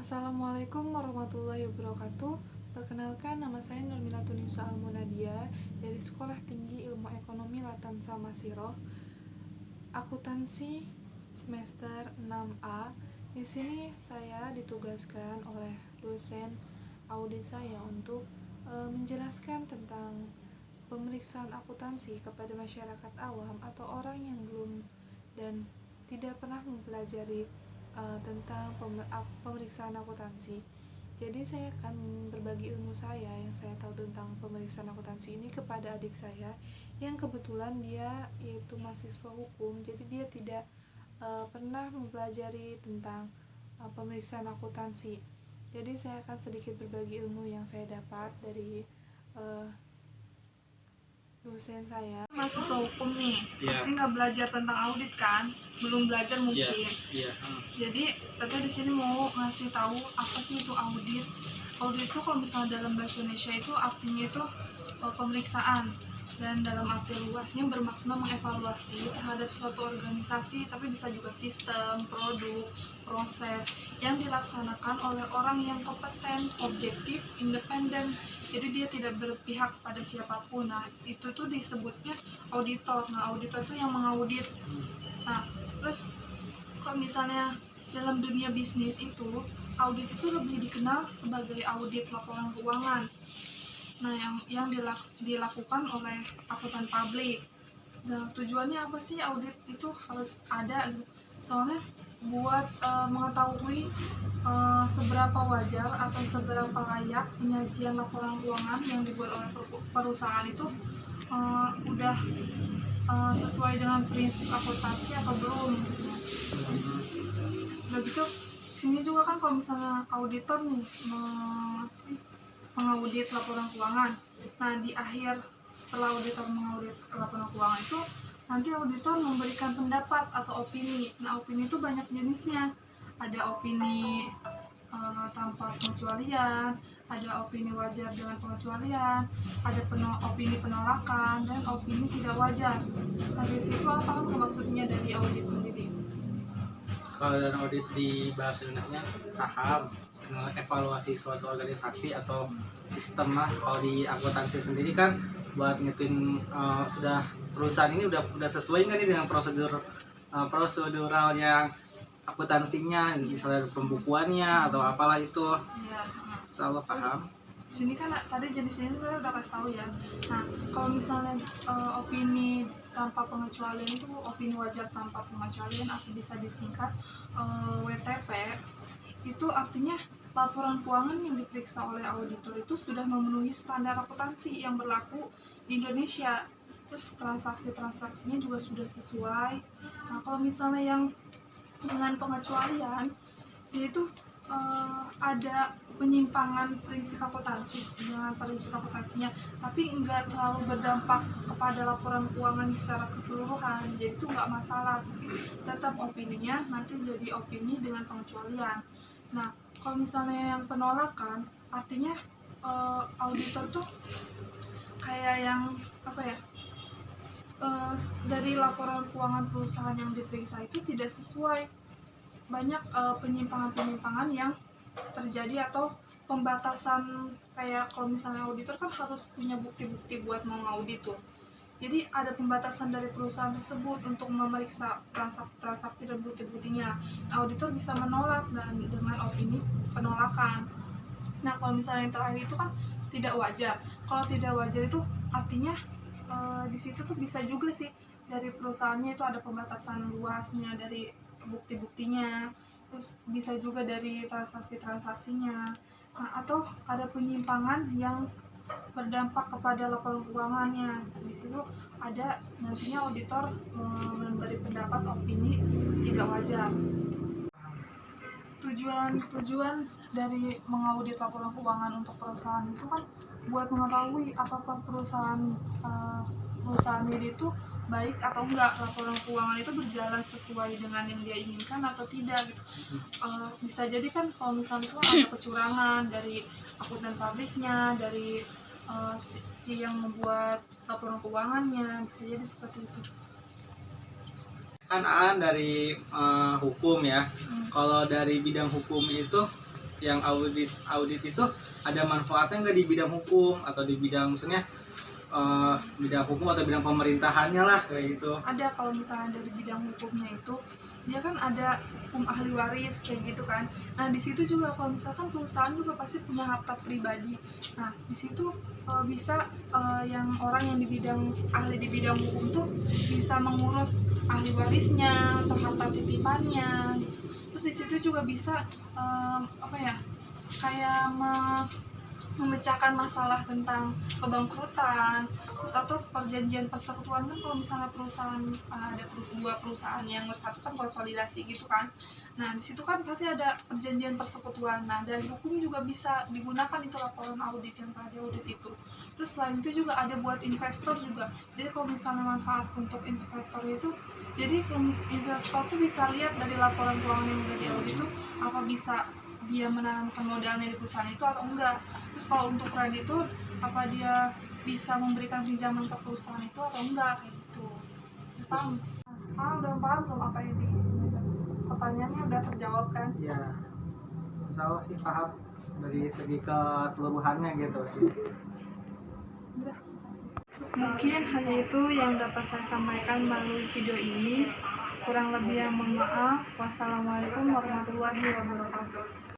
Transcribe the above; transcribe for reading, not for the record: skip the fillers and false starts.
Assalamualaikum warahmatullahi wabarakatuh. Perkenalkan, nama saya Nurmila Tunisa Almunadia dari Sekolah Tinggi Ilmu Ekonomi Latansa Masiroh, akuntansi semester 6A. Di sini saya ditugaskan oleh dosen audit saya untuk menjelaskan tentang pemeriksaan akuntansi kepada masyarakat awam atau orang yang belum dan tidak pernah mempelajari tentang pemeriksaan akuntansi. Jadi saya akan berbagi ilmu saya yang saya tahu tentang pemeriksaan akuntansi ini kepada adik saya yang kebetulan dia yaitu mahasiswa hukum. Jadi dia tidak pernah mempelajari tentang pemeriksaan akuntansi. Jadi saya akan sedikit berbagi ilmu yang saya dapat dari dosen saya. Mahasiswa hukum nih, pasti nggak belajar tentang audit kan? Belum belajar mungkin. Jadi kita di sini mau ngasih tahu apa sih itu audit. Audit itu kalau misalnya dalam bahasa Indonesia itu artinya itu pemeriksaan, dan dalam arti luasnya bermakna mengevaluasi terhadap suatu organisasi, tapi bisa juga sistem, produk, proses yang dilaksanakan oleh orang yang kompeten, objektif, independen. Jadi dia tidak berpihak pada siapapun. Nah, itu tuh disebutnya auditor. Nah, auditor itu yang mengaudit. Nah, terus kalau misalnya dalam dunia bisnis itu, audit itu lebih dikenal sebagai audit laporan keuangan. Nah, yang dilakukan oleh akuntan publik. Nah, tujuannya apa sih audit itu harus ada? Soalnya buat mengetahui seberapa wajar atau seberapa layak penyajian laporan keuangan yang dibuat oleh perusahaan itu udah sesuai dengan prinsip akuntansi atau belum. Udah gitu, sini juga kan kalau misalnya auditor nih mengaudit laporan keuangan. Nah, di akhir setelah auditor mengaudit laporan keuangan itu, nanti auditor memberikan pendapat atau opini. Nah, opini itu banyak jenisnya. Ada opini tanpa pengecualian, ada opini wajar dengan pengecualian, ada opini penolakan, dan opini tidak wajar. Nah, di situ apa maksudnya dari audit sendiri? Kalau dalam audit di bahasa Indonesia paham evaluasi suatu organisasi atau sistem lah. Kalau di akuntansi sendiri kan buat ngitung sudah perusahaan ini udah sesuai nggak nih dengan prosedural yang akuntansinya, misalnya pembukuannya atau apalah itu. Ya, Selalu paham. Sini kan tadi jenisnya saya udah kasih tahu ya. Nah, kalau misalnya opini tanpa pengecualian itu opini wajar tanpa pengecualian atau bisa disingkat WTP, itu artinya laporan keuangan yang diperiksa oleh auditor itu sudah memenuhi standar akuntansi yang berlaku di Indonesia. Terus transaksinya juga sudah sesuai. Nah, kalau misalnya yang dengan pengecualian, yaitu ada penyimpangan prinsip akuntansi dengan prinsip akuntansinya, tapi enggak terlalu berdampak kepada laporan keuangan secara keseluruhan. Jadi itu enggak masalah, tetap opininya nanti jadi opini dengan pengecualian. Nah, kalau misalnya yang penolakan, artinya auditor tuh kayak yang apa ya, dari laporan keuangan perusahaan yang diperiksa itu tidak sesuai. Banyak penyimpangan-penyimpangan yang terjadi atau pembatasan, kayak kalau misalnya auditor kan harus punya bukti-bukti buat mau ngaudit tuh. Jadi ada pembatasan dari perusahaan tersebut untuk memeriksa transaksi dan bukti-buktinya. Nah, auditor bisa menolak dan dengan opini penolakan. Nah, kalau misalnya yang terakhir itu kan tidak wajar. Kalau tidak wajar itu artinya di situ tuh bisa juga sih dari perusahaannya itu ada pembatasan luasnya dari bukti-buktinya, terus bisa juga dari transaksinya. Nah, atau ada penyimpangan yang berdampak kepada laporan keuangannya. Di situ ada nantinya auditor memberi pendapat opini tidak wajar. Tujuan dari mengaudit laporan keuangan untuk perusahaan itu kan buat mengetahui apakah perusahaan itu baik atau enggak, laporan keuangan itu berjalan sesuai dengan yang dia inginkan atau tidak gitu. Bisa jadi kan kalau misalnya itu ada kecurangan dari akuntan publiknya, dari si yang membuat laporan keuangannya, bisa jadi seperti itu. Kan dari hukum ya. Kalau dari bidang hukum itu yang audit itu ada manfaatnya nggak di bidang hukum atau di bidang misalnya bidang hukum atau bidang pemerintahannya lah kayak gitu. Ada, kalau misalnya dari bidang hukumnya itu dia kan ada hukum ahli waris kayak gitu kan. Nah di situ juga kalau misalkan perusahaan juga pasti punya harta pribadi. Nah di situ bisa yang orang yang ahli di bidang hukum tuh bisa mengurus ahli warisnya atau harta titipannya gitu. Terus di situ juga bisa apa ya, kayak memecahkan masalah tentang kebangkrutan, terus atau perjanjian persekutuan kan kalau misalnya perusahaan ada dua perusahaan yang bersatu kan konsolidasi gitu kan. Nah di situ kan pasti ada perjanjian persekutuan. Nah dari hukum juga bisa digunakan itu laporan audit yang tadi audit itu. Terus selain itu juga ada buat investor juga. Jadi kalau misalnya manfaat untuk investor itu, jadi kalau investor tuh bisa lihat dari laporan keuangan yang udah diaudit itu apa bisa dia menanamkan modalnya di perusahaan itu atau enggak. Terus kalau untuk kreditur apa dia bisa memberikan pinjaman ke perusahaan itu atau enggak kayak gitu. Paham? Udah paham belum apa yang pertanyaannya udah terjawab kan? Ya, insya Allah sih paham dari segi keseluruhannya gitu. Udah. Mungkin hanya itu yang dapat saya sampaikan melalui video ini. Kurang lebih yang mohon maaf. Wassalamualaikum warahmatullahi wabarakatuh.